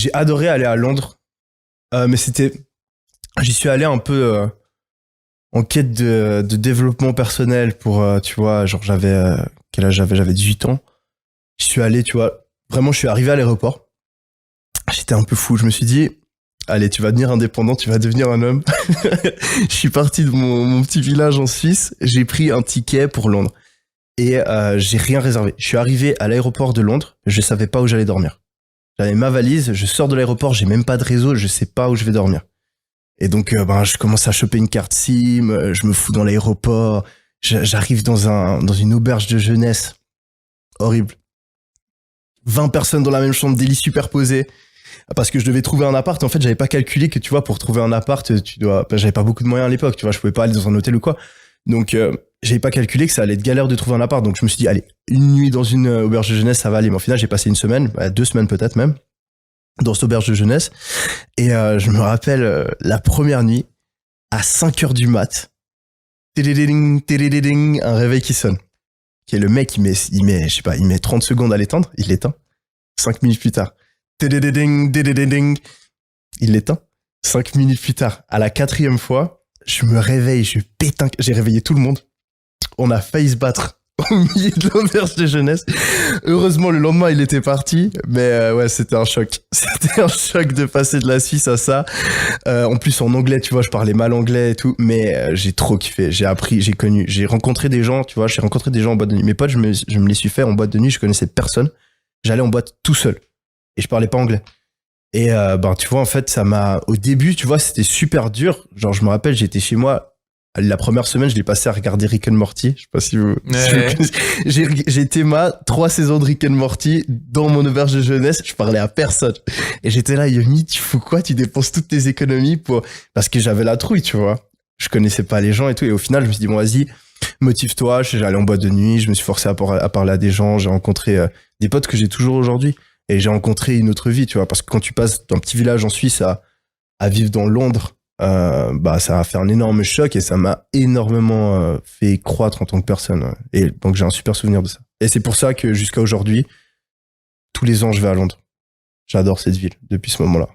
J'ai adoré aller à Londres, mais j'y suis allé un peu en quête de développement personnel pour, tu vois, genre quel âge j'avais? J'avais 18 ans. Je suis allé, tu vois, vraiment, je suis arrivé à l'aéroport. J'étais un peu fou. Je me suis dit, allez, tu vas devenir indépendant, tu vas devenir un homme. Je suis parti de mon petit village en Suisse. J'ai pris un ticket pour Londres et j'ai rien réservé. Je suis arrivé à l'aéroport de Londres. Je savais pas où j'allais dormir. J'avais ma valise. Je sors de l'aéroport. J'ai même pas de réseau. Je sais pas où je vais dormir. Et donc, je commence à choper une carte SIM. Je me fous dans l'aéroport. J'arrive dans une auberge de jeunesse. Horrible. 20 personnes dans la même chambre, des lits superposés. Parce que je devais trouver un appart. En fait, j'avais pas calculé que, tu vois, pour trouver un appart, j'avais pas beaucoup de moyens à l'époque, tu vois, je pouvais pas aller dans un hôtel ou quoi. Donc, j'avais pas calculé que ça allait être galère de trouver un appart. Donc, je me suis dit, allez, une nuit dans une auberge de jeunesse, ça va aller. Mais au final, j'ai passé une semaine, 2 semaines peut-être même, dans cette auberge de jeunesse. Et je me rappelle, la première nuit, à 5 heures du mat, télédéding, un réveil qui sonne. Qui est le mec, je sais pas, il met 30 secondes à l'éteindre, il l'éteint. 5 minutes plus tard. Télédéding, il l'éteint. 5 minutes plus tard, à la 4e fois, je me réveille, j'ai réveillé tout le monde. On a failli se battre au milieu de l'auberge de jeunesse. Heureusement, le lendemain, il était parti. Mais ouais, c'était un choc. C'était un choc de passer de la Suisse à ça. En plus, en anglais, tu vois, je parlais mal anglais et tout. Mais j'ai trop kiffé. J'ai appris, j'ai rencontré des gens, tu vois. J'ai rencontré des gens en boîte de nuit. Mes potes, je me les suis fait en boîte de nuit. Je connaissais personne. J'allais en boîte tout seul. Et je parlais pas anglais. Et tu vois, en fait, au début, tu vois, c'était super dur. Genre, je me rappelle, j'étais chez moi. La première semaine, je l'ai passé à regarder Rick and Morty. Je sais pas si vous... Ouais. J'ai été 3 saisons de Rick and Morty dans mon auberge de jeunesse. Je parlais à personne. Et j'étais là, Yomi, tu fais quoi? Tu dépenses toutes tes économies parce que j'avais la trouille, tu vois. Je connaissais pas les gens et tout. Et au final, je me suis dit, bon, vas-y, motive-toi. J'allais en boîte de nuit. Je me suis forcé à parler à des gens. J'ai rencontré des potes que j'ai toujours aujourd'hui. Et j'ai rencontré une autre vie, tu vois. Parce que quand tu passes d'un petit village en Suisse à vivre dans Londres, ça a fait un énorme choc et ça m'a énormément fait croître en tant que personne. Ouais. Et donc j'ai un super souvenir de ça. Et c'est pour ça que jusqu'à aujourd'hui, tous les ans je vais à Londres. J'adore cette ville depuis ce moment-là.